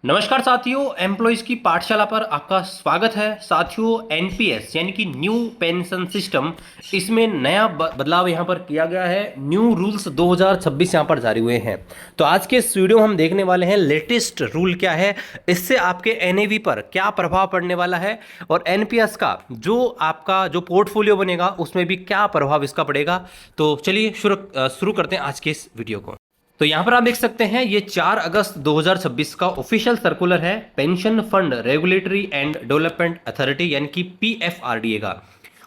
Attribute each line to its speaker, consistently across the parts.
Speaker 1: नमस्कार साथियों, एम्प्लॉयज़ की पाठशाला पर आपका स्वागत है। साथियों, एनपीएस यानी कि न्यू पेंशन सिस्टम, इसमें नया बदलाव यहाँ पर किया गया है। न्यू रूल्स 2026 यहाँ पर जारी हुए हैं। तो आज के इस वीडियो में हम देखने वाले हैं लेटेस्ट रूल क्या है, इससे आपके एनएवी पर क्या प्रभाव पड़ने वाला है और एनपीएस का जो आपका जो पोर्टफोलियो बनेगा उसमें भी क्या प्रभाव इसका पड़ेगा। तो चलिए शुरू करते हैं आज के इस वीडियो को। तो यहाँ पर आप देख सकते हैं ये 4 अगस्त 2026 का ऑफिशियल सर्कुलर है pension fund regulatory and development authority यानी कि पीएफआरडीए का।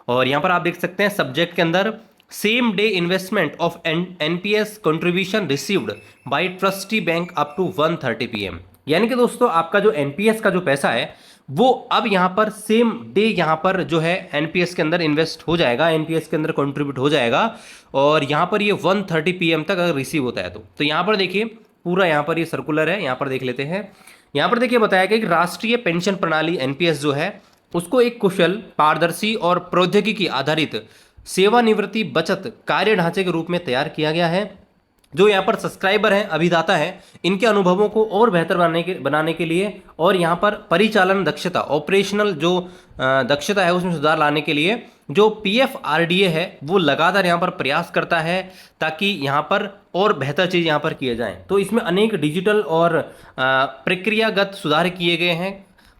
Speaker 1: और यहाँ पर आप देख सकते हैं सब्जेक्ट के अंदर same day investment of NPS contribution received by trustee bank up to 1:30 PM। यानी कि दोस्तों आपका जो एनपीएस का जो पैसा है वो अब यहाँ पर सेम डे यहाँ पर जो है एनपीएस के अंदर इन्वेस्ट हो जाएगा, एनपीएस के अंदर कंट्रीब्यूट हो जाएगा। और यहाँ पर ये 1:30 PM तक अगर रिसीव होता है तो यहाँ पर देखिए पूरा यहाँ पर ये सर्कुलर है, यहाँ पर देख लेते हैं। यहाँ पर देखिए बताया गया कि राष्ट्रीय पेंशन प्रणाली एनपीएस जो है उसको एक कुशल, पारदर्शी और प्रौद्योगिकी आधारित सेवानिवृत्ति बचत कार्य ढांचे के रूप में तैयार किया गया है। जो यहाँ पर सब्सक्राइबर हैं, अभिदाता हैं, इनके अनुभवों को और बेहतर बनाने के लिए और यहाँ पर परिचालन दक्षता, ऑपरेशनल जो दक्षता है उसमें सुधार लाने के लिए जो पीएफआरडीए है वो लगातार यहाँ पर प्रयास करता है ताकि यहाँ पर और बेहतर चीज़ यहाँ पर किए जाएं। तो इसमें अनेक डिजिटल और प्रक्रियागत सुधार किए गए हैं।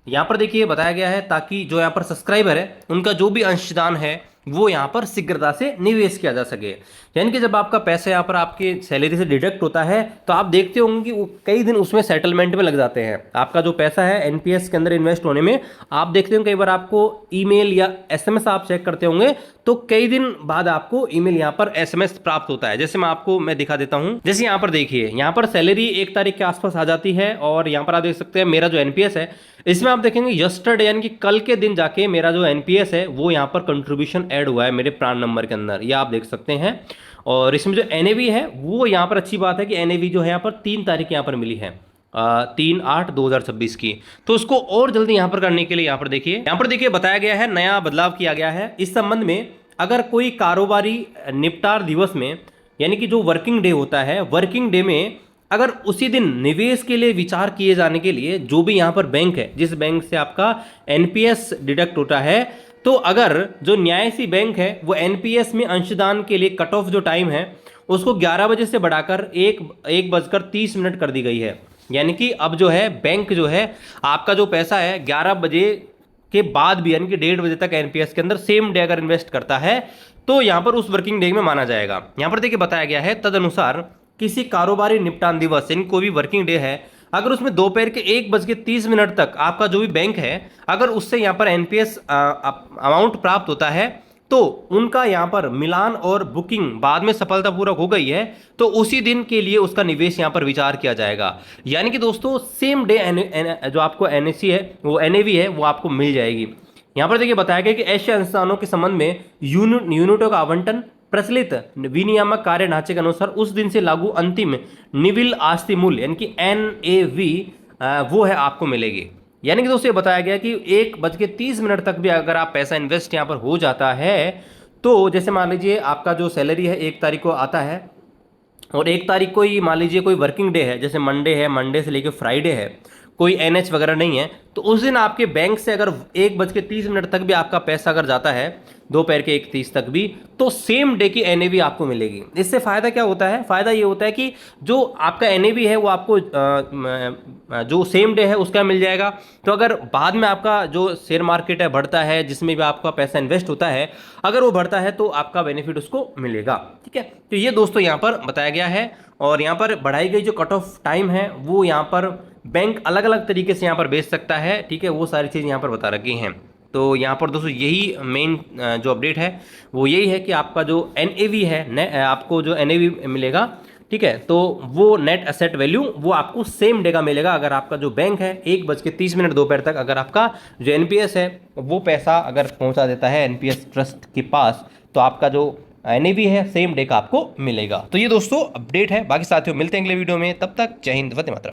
Speaker 1: यहाँ पर देखिए बताया गया है ताकि जो यहाँ पर सब्सक्राइबर है उनका जो भी अंशदान है वो यहाँ पर शीघ्रता से निवेश किया जा सके। यानी कि जब आपका पैसा यहाँ पर आपके सैलरी से डिडक्ट होता है तो आप देखते होंगे कि वो कई दिन उसमें सेटलमेंट में लग जाते हैं। आपका जो पैसा है एनपीएस के अंदर इन्वेस्ट होने में आप देखते होंगे कई बार आपको ईमेल या एसएमएस आप चेक करते होंगे तो कई दिन बाद आपको ईमेल यहाँ पर एसएमएस प्राप्त होता है। जैसे मैं दिखा देता हूँ। जैसे यहाँ पर देखिए यहाँ पर सैलरी 1 तारीख के आसपास आ जाती है और यहाँ पर आप देख सकते हैं मेरा जो एनपीएस है इसमें आप देखेंगे यस्टरडे यानी कि कल के दिन जाके मेरा जो एनपीएस है वो यहाँ पर कंट्रीब्यूशन ऐड हुआ है मेरे प्राण नंबर के अंदर, ये आप देख सकते हैं। और इसमें जो एनएवी है वो यहाँ पर अच्छी बात है कि एनएवी जो है यहाँ पर 3 तारीख यहाँ पर मिली है 3/8/2026 की। तो उसको और जल्दी यहाँ पर करने के लिए यहाँ पर देखिए बताया गया है, नया बदलाव किया गया है इस संबंध में। अगर कोई कारोबारी निपटार दिवस में यानी कि जो वर्किंग डे होता है, वर्किंग डे में अगर उसी दिन निवेश के लिए विचार किए जाने के लिए जो भी यहाँ पर बैंक है, जिस बैंक से आपका एनपीएस डिडक्ट होता है, तो अगर जो न्यायसी बैंक है वो एनपीएस में अंशदान के लिए कट ऑफ जो टाइम है उसको 11 बजे से बढ़ाकर 1:30 कर दी गई है। यानी कि अब जो है बैंक जो है आपका जो पैसा है 11 बजे के बाद भी यानी कि 1:30 बजे तक एनपीएस के अंदर सेम डे अगर इन्वेस्ट करता है तो यहाँ पर उस वर्किंग डे में माना जाएगा। यहाँ पर देखिए बताया गया है तदनुसार किसी कारोबारी निपटान दिवस यानी कोई भी वर्किंग डे है अगर उसमें दोपहर के 1:30 तक आपका जो भी बैंक है अगर उससे यहाँ पर एनपीएस अमाउंट प्राप्त होता है तो उनका यहाँ पर मिलान और बुकिंग बाद में सफलतापूर्वक हो गई है तो उसी दिन के लिए उसका निवेश यहाँ पर विचार किया जाएगा। यानी कि दोस्तों सेम डे जो आपको एनएसी है वो एनएवी है वो आपको मिल जाएगी। यहाँ पर देखिए बताया गया कि ऐसे संस्थानों के संबंध में यूनिटों का आवंटन प्रचलित विनियामक कार्य ढांचे के अनुसार उस दिन से लागू अंतिम निविल आस्ति मूल्य यानी कि एनएवी वो है आपको मिलेगी। यानी कि दोस्तों ये बताया गया कि 1:30 तक भी अगर आप पैसा इन्वेस्ट यहाँ पर हो जाता है तो जैसे मान लीजिए आपका जो सैलरी है 1 तारीख को आता है और 1 तारीख को ही मान लीजिए कोई वर्किंग डे है, जैसे मंडे है, मंडे से लेकर फ्राइडे है, कोई एनएच वगैरह नहीं है, तो उस दिन आपके बैंक से अगर 1:30 तक भी आपका पैसा अगर जाता है दोपहर के 1:30 तक भी तो सेम डे की एनएवी आपको मिलेगी। इससे फ़ायदा क्या होता है? फ़ायदा ये होता है कि जो आपका एनएवी है वो आपको जो सेम डे है उसका मिल जाएगा। तो अगर बाद में आपका जो शेयर मार्केट है बढ़ता है, जिसमें भी आपका पैसा इन्वेस्ट होता है, अगर वो बढ़ता है तो आपका बेनिफिट उसको मिलेगा। ठीक है, तो ये दोस्तों यहाँ पर बताया गया है। और यहाँ पर बढ़ाई गई जो कट ऑफ टाइम है वो यहाँ पर बैंक अलग अलग तरीके से यहाँ पर बेच सकता है। ठीक है, वो सारी चीज़ यहाँ पर बता रखी हैं। तो यहाँ पर दोस्तों यही मेन जो अपडेट है वो यही है कि आपका जो एनएवी है आपको जो एनएवी मिलेगा, ठीक है, तो वो नेट एसेट वैल्यू वो आपको सेम डे का मिलेगा अगर आपका जो बैंक है 1:30 दोपहर तक अगर आपका जो एनपीएस है वो पैसा अगर पहुँचा देता है एनपीएस ट्रस्ट के पास तो आपका जो एनएवी है सेम डे का आपको मिलेगा। तो ये दोस्तों अपडेट है। बाकी साथियों मिलते हैं अगले वीडियो में, तब तक जय हिंद, वंदे मातरम।